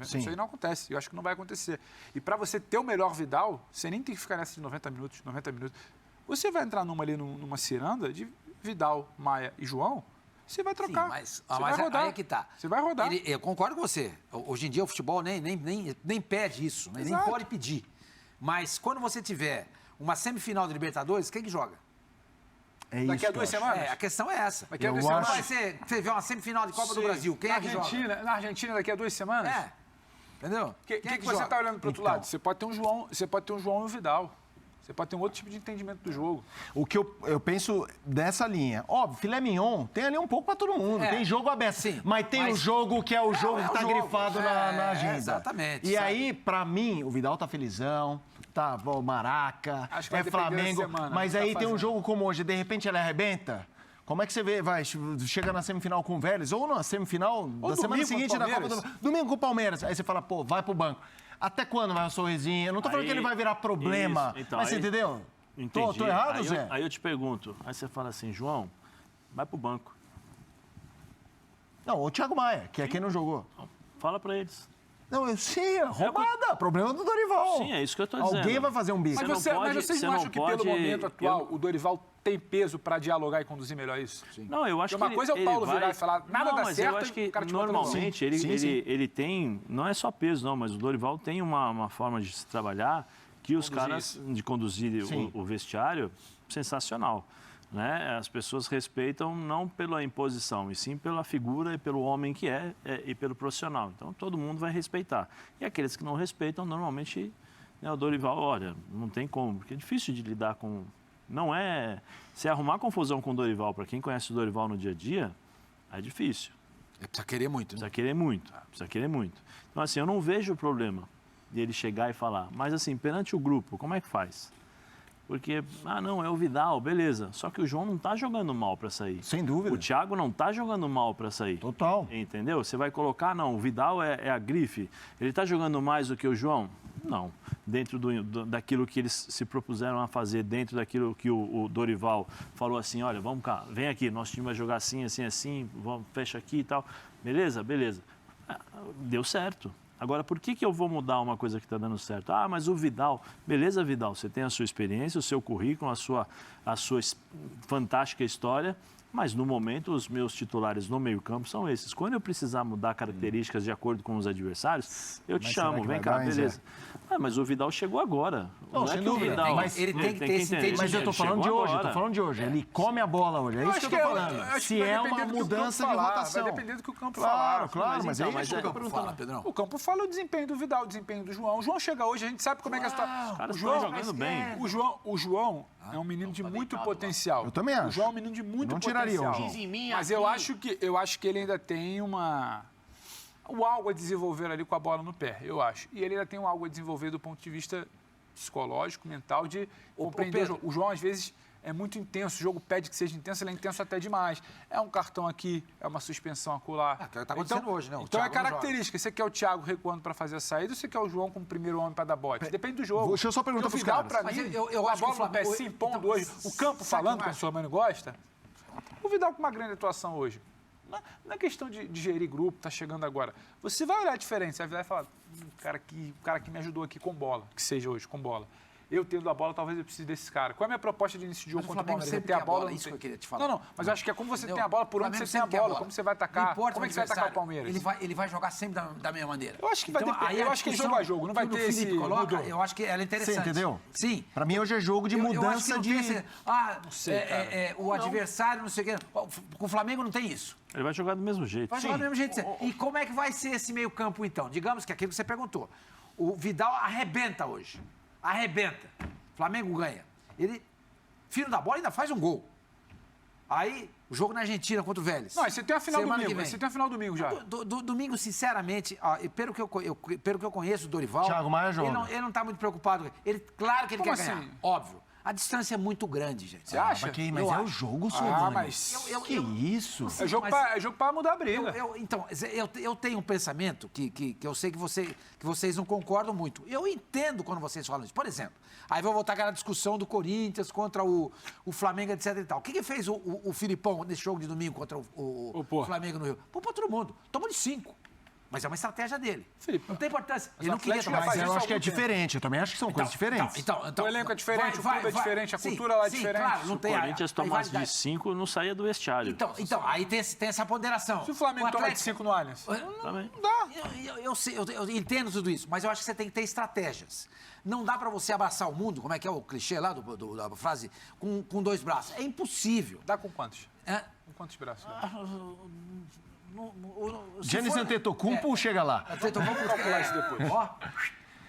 Sim. Isso aí não acontece. Eu acho que não vai acontecer. E para você ter o melhor Vidal, você nem tem que ficar nessa de 90 minutos. Você vai entrar numa ali, numa ciranda de Vidal, Maia e João, você vai trocar. Sim, mas vai rodar. aí é que tá. Você vai rodar. Eu concordo com você. Hoje em dia o futebol nem pede isso, né? Nem Exato. pode pedir. Mas quando você tiver uma semifinal de Libertadores, quem que joga? É isso. Daqui a que eu 2 acho. semanas? A questão é essa. Daqui a Eu 2 acho- semanas. Vai ser, você vê uma semifinal de Copa do Brasil, quem na é que joga? Na Argentina, daqui a 2 semanas? É. Entendeu? Quem Quem é que você joga? está olhando para o outro Então. lado? Você pode ter um João e um Vidal. Você pode ter um outro tipo de entendimento do jogo. O que eu penso dessa linha. Óbvio, filé mignon tem ali um pouco pra todo mundo. É. Tem jogo aberto. Sim, Mas tem mas- o jogo que é o jogo é que o tá jogo. grifado na agenda. Exatamente, E sabe? aí, pra mim, o Vidal tá felizão. Tá, o Maraca, Acho que vai é depender da Flamengo. semana, mas tá aí tem um fazendo. jogo como hoje, de repente ele arrebenta. Como é que você vê, chega na semifinal com o Vélez, ou na semifinal da semana domingo seguinte contra o da Copa do Palmeiras. Domingo com o Palmeiras. Aí você fala, pô, vai pro banco. Até quando vai o sorrisinho? Eu não tô falando que ele vai virar problema. Isso, então, mas você aí- entendeu? Entendi. Tô errado, aí Zé? aí eu te pergunto, aí você fala assim, João, vai pro banco. Não, o Thiago Maia, que é quem não jogou. Fala pra eles. Não, eu sei, roubada. Problema do Dorival. Sim, é isso que eu tô dizendo. Alguém vai fazer um bico. Mas, não vocês você não não acham que pode- pelo momento atual o Dorival tem peso para dialogar e conduzir melhor isso? Sim. Não, eu acho Porque uma que coisa é o Paulo ele virar vai... e falar, nada não, dá mas certo, eu acho que o cara te bota no normalmente banco. ele tem, não é só peso não, mas o Dorival tem uma forma de se trabalhar que os caras, de conduzir o vestiário, sensacional. Né? As pessoas respeitam não pela imposição, e sim pela figura e pelo homem que é e pelo profissional. Então, todo mundo vai respeitar. E aqueles que não respeitam, normalmente, né, o Dorival, olha, não tem como, porque é difícil de lidar com... Não é... Se arrumar confusão com o Dorival, para quem conhece o Dorival no dia a dia, é difícil. Precisa querer muito, né? Precisa querer muito, precisa querer muito. Então, assim, eu não vejo o problema de ele chegar e falar. Mas, assim, perante o grupo, como é que faz? Porque, não, é o Vidal, beleza. Só que o João não está jogando mal para sair. Sem dúvida. O Thiago não está jogando mal para sair. Total. Entendeu? Você vai colocar, não, o Vidal é a grife. Ele está jogando mais do que o João? Não. Dentro daquilo que eles se propuseram a fazer, dentro daquilo que o Dorival falou assim, olha, vamos cá, vem aqui, nosso time vai jogar assim, assim, assim, vamos, fecha aqui e tal. Beleza? Beleza. Deu certo. Agora, por que eu vou mudar uma coisa que está dando certo? Ah, mas o Vidal... Beleza, Vidal, você tem a sua experiência, o seu currículo, a sua fantástica história, mas, no momento, os meus titulares no meio-campo são esses. Quando eu precisar mudar características de acordo com os adversários, eu te Mas chamo, será que vem vai cá, dar, hein, beleza. Mas o Vidal chegou agora. Não, é sem que dúvida. o Vidal... Mas ele tem que ter esse entender. Mas eu tô Ele falando de chegou hoje, eu tô agora. falando de hoje. Ele come a bola hoje, é isso que eu tô falando. Se é uma mudança de rotação. Vai depender do que o campo falar. Claro, mas é então, isso que eu tô perguntando. Fala, Pedrão. O campo fala o desempenho do Vidal, o desempenho do João. O João chega hoje, a gente sabe como é que é a situação. Os caras O estão João, jogando bem. o João é um menino de muito potencial. Eu também acho. O João é um menino de muito não tiraria o potencial. João. Mas eu acho que ele ainda tem algo a desenvolver ali com a bola no pé, eu acho. E ele ainda tem algo a desenvolver do ponto de vista psicológico, mental, de compreender o jogo. O João, às vezes, é muito intenso, o jogo pede que seja intenso, ele é intenso até demais. É um cartão aqui, é uma suspensão acolá. que é o que tá acontecendo hoje, né? O Então é Thiago não característica. Você quer o Thiago recuando para fazer a saída ou você quer o João como primeiro homem para dar bote? Depende do jogo. Deixa eu só perguntar Porque pros o Vidal, caras. pra mim, Mas eu a acho que bola o Flamengo... no pé se impondo então, hoje, o campo sabe falando, que eu como o acho? senhor Mano gosta, o Vidal com uma grande atuação hoje. Não é questão de gerir grupo, tá chegando agora. Você vai olhar a diferença, você vai virar e falar, o cara que me ajudou aqui com bola, que seja hoje, com bola. Eu tendo a bola, talvez eu precise desse cara. Qual é a minha proposta de início de jogo Mas o contra o Flamengo Palmeiras? sempre Ter a tem a bola, bola, não isso tem. que eu queria te falar. Não, mas eu acho que é como você Entendeu? tem a bola, por O onde você Flamengo tem a sempre bola, como você vai atacar, Não importa como é que o você vai atacar o adversário, Palmeiras. Ele vai jogar sempre da mesma maneira. Eu acho que vai depender, aí eu a acho que é discussão jogo a jogo, não vai que o ter esse Felipe coloca, mudou. eu acho que ela é interessante. Você entendeu? Sim. Pra mim, hoje é jogo de mudança eu acho que não tem esse- o adversário, não sei o quê. Com o Flamengo não tem isso. Ele vai jogar do mesmo jeito. Vai jogar do mesmo jeito. E como é que vai ser esse meio campo, então? Digamos que aquilo que você perguntou. O Vidal arrebenta hoje. Arrebenta. Flamengo ganha. Ele, filho da bola, ainda faz um gol. Aí, o jogo na Argentina contra o Vélez. Não, você tem a final Semana que domingo. vem. Você tem a final domingo já. Domingo, sinceramente, ó, pelo que eu conheço o Dorival... Thiago Maia joga. Ele não está muito preocupado. Claro que ele Como quer assim? ganhar, óbvio. A distância é muito grande, gente. Você acha? Mas Eu é o acho. jogo, Solano. mas... Que isso? É jogo para mudar a briga. Então, eu tenho um pensamento que eu sei que vocês não concordam muito. Eu entendo quando vocês falam isso. Por exemplo, aí vou voltar aquela discussão do Corinthians contra o Flamengo, etc e tal. O que fez o Filipão nesse jogo de domingo contra o Flamengo no Rio? Poupou todo mundo. Tomou de 5. Mas é uma estratégia dele. Felipe, não tem importância. mas Ele o não queria Atlético tomar já Mas faz eu isso acho que é há algum tempo. diferente. Eu também acho que são coisas diferentes. O elenco é diferente, o clube é diferente, a cultura lá é diferente. Claro, não Se o tem Corinthians tomasse de 5, não saía do vestiário. Então, aí tem essa ponderação. Se o Flamengo toma de 5 no Allianz. Também. Não dá. Eu sei, eu entendo tudo isso, mas eu acho que você tem que ter estratégias. Não dá pra você abraçar o mundo, como é que é o clichê lá da frase, com 2 braços. É impossível. Dá com quantos? É? Com quantos braços? Giannis Antetokounmpo chega lá. Vamos calcular isso depois. Ó.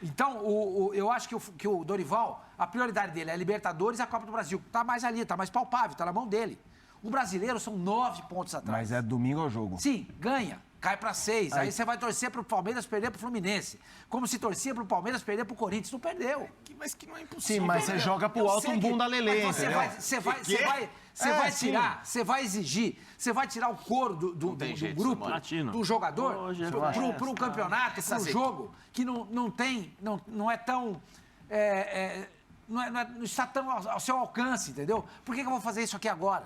Então, eu acho que o Dorival, a prioridade dele é a Libertadores e a Copa do Brasil. Tá mais ali, tá mais palpável, tá na mão dele. O brasileiro são 9 pontos atrás. Mas é domingo ao jogo. Sim, ganha. cai para 6. Aí você vai torcer pro Palmeiras perder pro Fluminense. Como se torcia pro Palmeiras perder pro Corinthians. Não perdeu. Mas que não é impossível. Sim, mas você joga pro alto um bunda lelê, Você vai tirar, você vai exigir, você vai tirar o couro do grupo, Latino. do jogador, Hoje é pro campeonato, pro jogo, que não é tão... não está tão ao seu alcance, entendeu? Por que eu vou fazer isso aqui agora?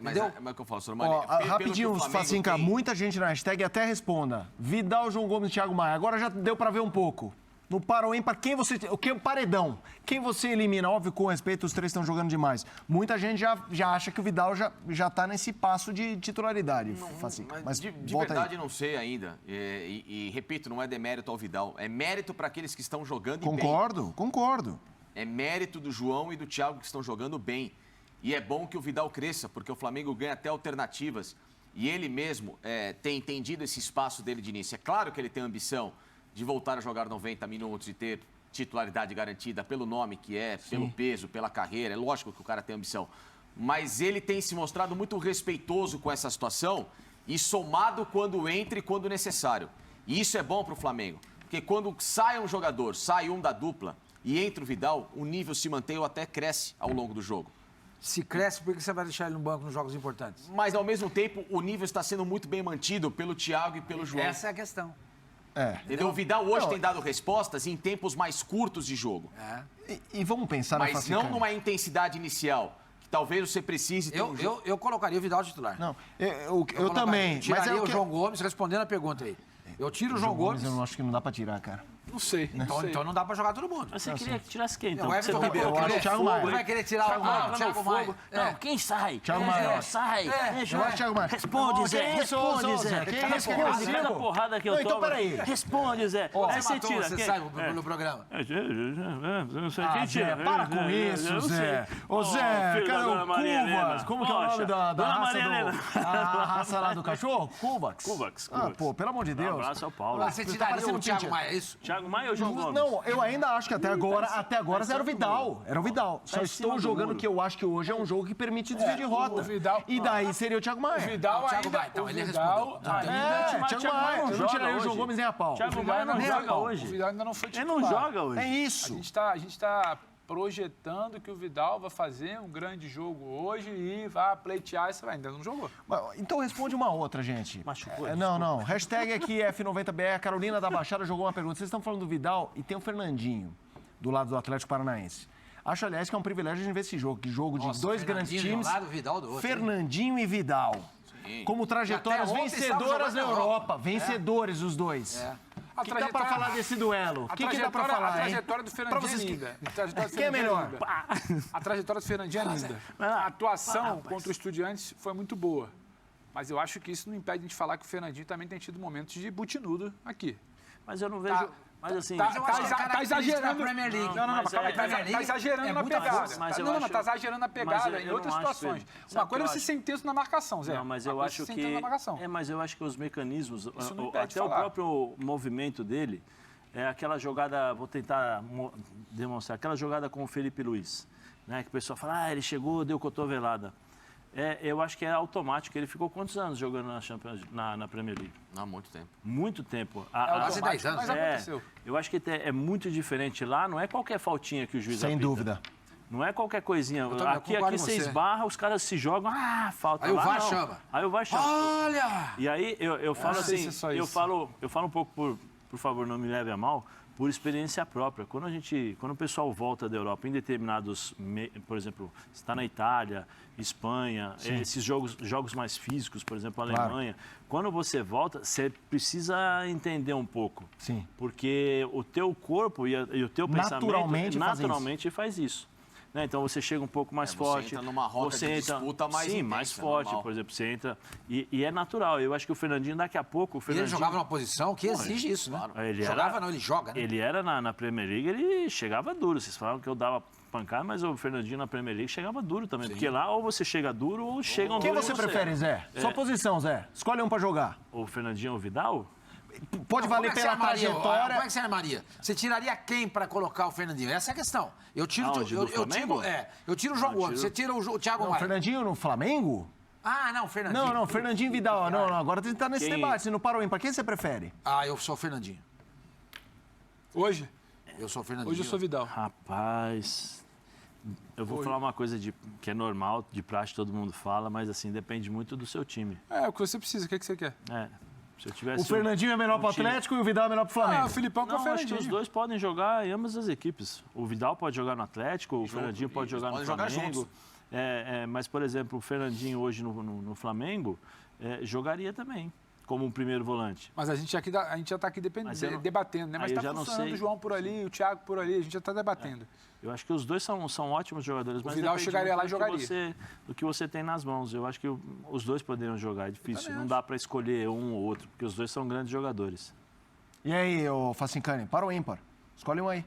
Mas é o que eu falo, Sormani. Rapidinho, Facinca, muita gente na hashtag até responda. Vidal, João Gomes e Thiago Maia. Agora já deu pra ver um pouco. No para ou ímpar, o paredão? Quem você elimina? Óbvio, com respeito, os três estão jogando demais. Muita gente já acha que o Vidal já tá nesse passo de titularidade, Facinca. Mas de verdade não sei ainda. E repito, não é demérito ao Vidal. É mérito para aqueles que estão jogando bem. Concordo. É mérito do João e do Thiago que estão jogando bem. E é bom que o Vidal cresça, porque o Flamengo ganha até alternativas. E ele mesmo tem entendido esse espaço dele de início. É claro que ele tem ambição de voltar a jogar 90 minutos e ter titularidade garantida pelo nome que é, pelo peso, pela carreira. É lógico que o cara tem ambição. Mas ele tem se mostrado muito respeitoso com essa situação e somado quando entra e quando necessário. E isso é bom para o Flamengo. Porque quando sai um jogador, sai um da dupla e entra o Vidal, o nível se mantém ou até cresce ao longo do jogo. Se cresce, por que você vai deixar ele no banco nos jogos importantes? Mas, ao mesmo tempo, o nível está sendo muito bem mantido pelo Thiago e pelo João. Essa é a questão. Entendeu? O Vidal hoje tem dado respostas em tempos mais curtos de jogo. E vamos pensar na Mas Facinca. não numa intensidade inicial, que talvez você precise ter Eu colocaria o Vidal titular. Não, eu também. Tiraria Mas o João Gomes, respondendo a pergunta aí. Eu tiro o João Gomes. Eu não acho que não dá pra tirar, cara. Não sei. Então não dá pra jogar todo mundo. Mas você queria que tirasse quem, então? O Everton Ribeiro. eu acho o Thiago Maia. Vai querer tirar o Thiago Maia. Não, quem sai? Thiago Maia. Sai. Eu acho Thiago Maia. Responde, Zé. Responde, Zé. Que Cada porrada que eu Não, tomo. então peraí. Responde, Zé. Aí você tira. Você sai no programa. Não sei quem tira. Para com isso, Zé. Ô, Zé, cadê o Cuvas? Como que é o nome da raça a raça lá do cachorro? Cuvax. Ah, pô, pelo amor de Deus. Um abraço ao Paulo. Você tiraria o Thiago Maia, é isso? Thiago Maia ou João Gomes? Não, eu ainda acho que até agora era o Vidal. Era o Vidal. Só estou jogando que eu acho que hoje é um jogo que permite desvio de rota. E daí seria o Thiago Maia. O Vidal Thiago ainda... Maia, então, o ele Vidal respondeu. Thiago Maia. Eu não tiraria o João Gomes nem a pau. Thiago Maia não joga O hoje. Vidal ainda não foi Ele titular. não joga hoje. É isso. A gente está projetando que o Vidal vai fazer um grande jogo hoje e vai pleitear isso. Ainda não jogou. Então responde uma outra, gente. Machucou, Não. Hashtag aqui F90BR. A Carolina da Baixada jogou uma pergunta. Vocês estão falando do Vidal e tem o Fernandinho do lado do Atlético Paranaense. Acho, aliás, que é um privilégio a gente ver esse jogo. Que jogo de dois grandes Fernandinho de um times. lado, Vidal do outro, Fernandinho e Vidal. Como trajetórias Até ontem vencedoras estavam na jogando na Europa. Vencedores os dois. O que dá pra falar desse duelo? O que dá pra falar, A hein? trajetória do Fernandinho é linda. Quem é melhor? A trajetória do Fernandinho é linda. A atuação contra o Estudiantes foi muito boa. Mas eu acho que isso não impede de falar que o Fernandinho também tem tido momentos de butinudo aqui. Mas eu não vejo... Mas assim... Tá exagerando. Premier League. Não, mas calma aí. Tá exagerando na pegada. Mas eu Não, acho- tá exagerando na pegada mas em eu outras não acho, situações. Pedro. Uma Sabe coisa é que eu você acho? ser intenso na marcação, Zé. Não, mas eu Uma coisa acho é ser intenso na marcação. mas eu acho que os mecanismos, Isso não impede de até o falar. próprio movimento dele, é aquela jogada, vou tentar demonstrar, aquela jogada com o Felipe Luiz, né? Que o pessoal fala, ele chegou, deu cotovelada. Eu acho que é automático. Ele ficou quantos anos jogando na Premier League? Há muito tempo. Muito tempo. Quase 10 anos. Mas aconteceu. Eu acho que é muito diferente lá. Não é qualquer faltinha que o juiz Sem apita. dúvida. Não é qualquer coisinha. também, Aqui concordo com você você. esbarra, os caras se jogam, falta. Aí o Lá, VAR não. chama. Aí o VAR chama. Olha! E aí eu falo não sei assim, se é só eu isso. falo um pouco, por favor, não me leve a mal, por experiência própria. Quando o pessoal volta da Europa em determinados, por exemplo, está na Itália, Espanha, esses jogos mais físicos, por exemplo, a Alemanha, quando você volta, você precisa entender um pouco. Sim. Porque o teu corpo e o teu Naturalmente pensamento faz naturalmente faz isso. Né? Então você chega um pouco mais Você forte. entra numa rota de disputa mais sim, intensa, mais forte, normal. por exemplo. Você entra e é natural. Eu acho que o Fernandinho, daqui a pouco... O E ele Fernandinho, jogava numa posição que exige isso, né? Ele Jogava era- não, ele joga, né? Ele era na Premier League, ele chegava duro. Vocês falavam que eu dava pancada, mas o Fernandinho na Premier League chegava duro também. Porque lá ou você chega duro ou chegam Quem duro em você prefere, Zé? Sua posição, Zé. Escolhe um pra jogar. O Fernandinho ou o Vidal? Pode valer pela Como é trajetória. que você armaria? Você tiraria quem para colocar o Fernandinho? Essa é a questão. Eu tiro, Aonde, do Flamengo? eu tiro o João Gomes. Você tira o Thiago O Maia. Fernandinho no Flamengo? Ah, não, Fernandinho. Não, Fernandinho e Vidal. Não, agora você tá nesse debate. Você não parou ímpar. Quem você prefere? Ah, eu sou o Fernandinho. Hoje? Eu sou o Fernandinho. Hoje eu sou Vidal. Rapaz, eu vou falar uma coisa que é normal, de praxe todo mundo fala, mas assim, depende muito do seu time. É, o que você precisa, o que você quer? Se eu tivesse O Fernandinho é melhor pro Atlético e o Vidal é melhor pro Flamengo. Ah, o Filipão com o Não, acho que Fernandinho. os dois podem jogar em ambas as equipes. O Vidal pode jogar no Atlético, o Fernandinho pode jogar no podem jogar Flamengo. juntos. Mas, por exemplo, o Fernandinho hoje no Flamengo jogaria também, como um primeiro volante. Mas a gente já está aqui debatendo, né? Mas Aí eu está já não funcionando sei. o João por ali, o Thiago por ali, a gente já está debatendo. Eu acho que os dois são ótimos jogadores, mas Vidal depende chegaria muito lá e jogaria. do que você tem nas mãos. Eu acho que os dois poderiam jogar, é difícil. Não dá para escolher um ou outro, porque os dois são grandes jogadores. E aí, ô Facincani, para o ímpar? Escolhe um aí.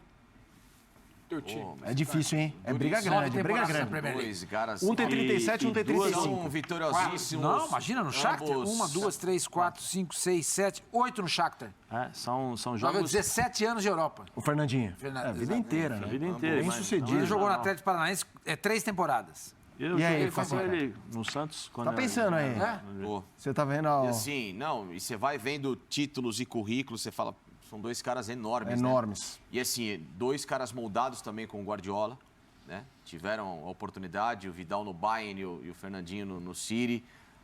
Teu time. É difícil, hein? É briga Duríssimo. grande, briga Temporadas na grande. Premier League. Dois caras Um tem 37, um tem duas 35. são vitoriosíssimos. Não, imagina, no Shakhtar. Ambos. 1, 2, 3, 4, 5, 6, 7, 8 no Shakhtar. São Jogou jogos 17 anos de Europa. O Fernandinho. Fernando- A vida exato. inteira, a né? vida inteira. Bem Ele sucedido. jogou no Atlético Paranaense 3 temporadas. Eu E aí, joguei com Facincani? ele no Santos. Quando Tá pensando aí? Pô, Você tá vendo e assim, não, e você vai vendo títulos e currículos, você fala, são dois caras enormes, né? enormes. E assim, dois caras moldados também com o Guardiola, né? Tiveram a oportunidade, o Vidal no Bayern e o Fernandinho no City.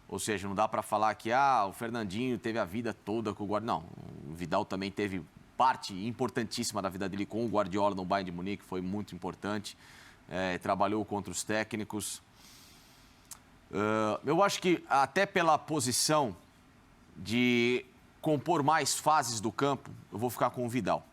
Ou seja, não dá para falar que o Fernandinho teve a vida toda com o Guardiola. Não, o Vidal também teve parte importantíssima da vida dele com o Guardiola no Bayern de Munique, foi muito importante. Trabalhou contra os técnicos. Eu acho que até pela posição de compor mais fases do campo, eu vou ficar com o Vidal.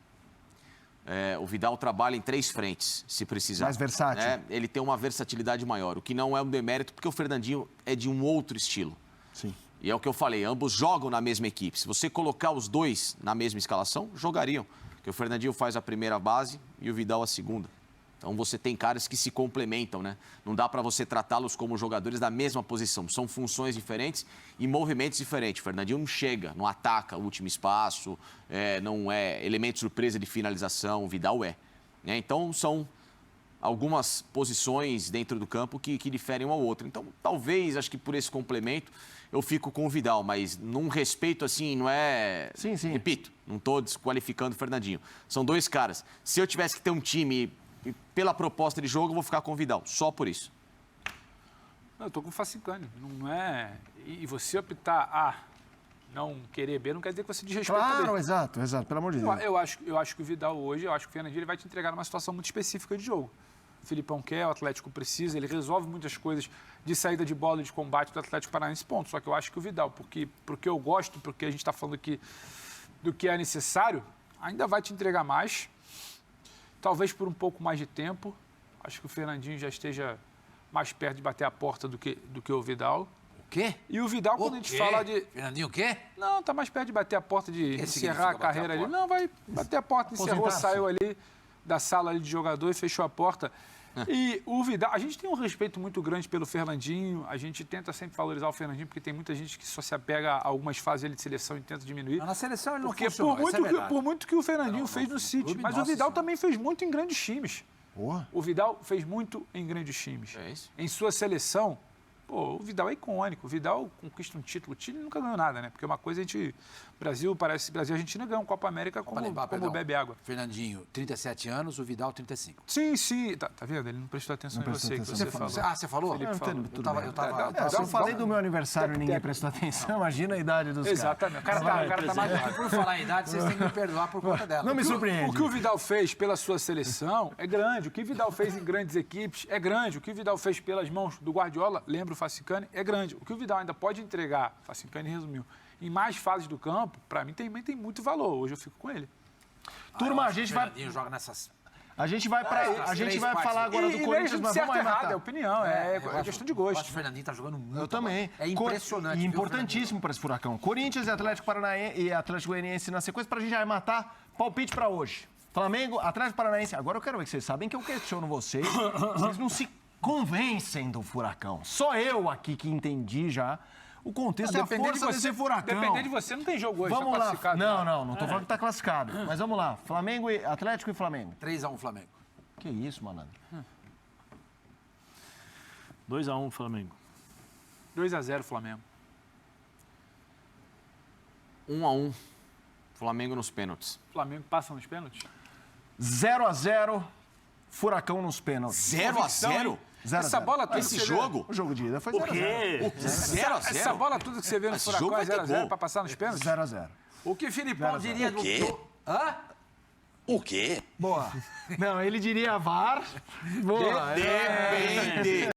O Vidal trabalha em 3 frentes, se precisar. Mais versátil. Né? Ele tem uma versatilidade maior, o que não é um demérito, porque o Fernandinho é de um outro estilo. Sim. E é o que eu falei, ambos jogam na mesma equipe. Se você colocar os dois na mesma escalação, jogariam. Porque o Fernandinho faz a primeira base e o Vidal a segunda. Então você tem caras que se complementam, né? Não dá para você tratá-los como jogadores da mesma posição. São funções diferentes e movimentos diferentes. O Fernandinho não chega, não ataca o último espaço, não é elemento surpresa de finalização. O Vidal é. Né? Então são algumas posições dentro do campo que diferem um ao outro. Então talvez, acho que por esse complemento, eu fico com o Vidal. Mas num respeito assim, não é... Sim, sim. Repito, não estou desqualificando o Fernandinho. São dois caras. Se eu tivesse que ter um time... E pela proposta de jogo, eu vou ficar com o Vidal, só por isso. Eu tô com o Facincani, não é... E você optar A, não querer B, não quer dizer que você desrespeita B. Claro, exato, pelo amor de Deus. Eu acho que o Vidal hoje, eu acho que o Fernandinho ele vai te entregar numa situação muito específica de jogo. O Filipão quer, o Atlético precisa, ele resolve muitas coisas de saída de bola e de combate do Atlético Paranaense, ponto. Só que eu acho que o Vidal, porque eu gosto, porque a gente está falando aqui do que é necessário, ainda vai te entregar mais. Talvez por um pouco mais de tempo. Acho que o Fernandinho já esteja mais perto de bater a porta do que o Vidal. O quê? E o Vidal, quando a gente fala de... Fernandinho o quê? Não, tá mais perto de bater a porta, de Que encerrar a significa carreira bater a ali. porta? Não, vai bater a porta, encerrou, Aposentar-se. saiu ali da sala ali de jogador e fechou a porta. E o Vidal, a gente tem um respeito muito grande pelo Fernandinho, a gente tenta sempre valorizar o Fernandinho, porque tem muita gente que só se apega a algumas fases ali de seleção e tenta diminuir. Na seleção ele não Porque funcionou, por isso é verdade. muito que o Fernandinho fez no City, clube, mas o nossa Vidal senhora. também fez muito em grandes times. Porra. O Vidal fez muito em grandes times. É isso. Em sua seleção, o Vidal é icônico. O Vidal conquista um título. O Chile nunca ganhou nada, né? Porque uma coisa a gente... Brasil e Argentina ganham Copa América como bebe água. Fernandinho, 37 anos, o Vidal, 35. Sim. Tá vendo? Ele não prestou atenção em você, que você falou. Você falou? Felipe falou. Eu tava... Se eu falei do meu aniversário e ninguém prestou atenção, imagina a idade dos caras. Exatamente. O cara tá mais... Por falar em idade, vocês têm que me perdoar por conta dela. Não me surpreende. O que o Vidal fez pela sua seleção é grande. O que o Vidal fez em grandes equipes é grande. O que o Vidal fez pelas mãos do Guardiola, lembra o Facincani, é grande. O que o Vidal ainda pode entregar, Facincani resumiu, em mais fases do campo, para mim também tem muito valor. Hoje eu fico com ele. Turma, a gente vai... Fernandinho joga nessas... A gente vai falar agora do E Corinthians, mesmo de mas certo vamos errado, é arrematar. opinião, é questão de Eu acho gosto. que o Fernandinho tá jogando muito. Eu também. É impressionante. E ver o importantíssimo para esse furacão. Corinthians e Atlético Paranaense e Atlético Goianiense na sequência para a gente arrematar. Palpite para hoje. Flamengo, Atlético Paranaense. Agora eu quero ver que vocês sabem que eu questiono vocês. Vocês não se convencem do furacão. Só eu aqui que entendi já o contexto e a força desse furacão. Depender de você, não tem jogo hoje. Vamos tá lá. classificado. Não tô falando que tá classificado. Mas vamos lá. Flamengo e Atlético e Flamengo. 3-1 Flamengo. Que isso, malandro. 2-1 Flamengo. 2-0 Flamengo. 1-1. Flamengo nos pênaltis. Flamengo passa nos pênaltis? 0-0, Furacão nos pênaltis. 0-0? Essa bola toda Esse que você vê- jogo? O jogo de ida foi O 0-0. quê? 0-0? Essa bola toda que você vê no Esse Furacão jogo é vai ter 0-0 gol. pra passar nos pênaltis? 0-0. O que Filipão diria O quê? do... Hã? O quê? Boa. Não, ele diria VAR. Boa. Depende.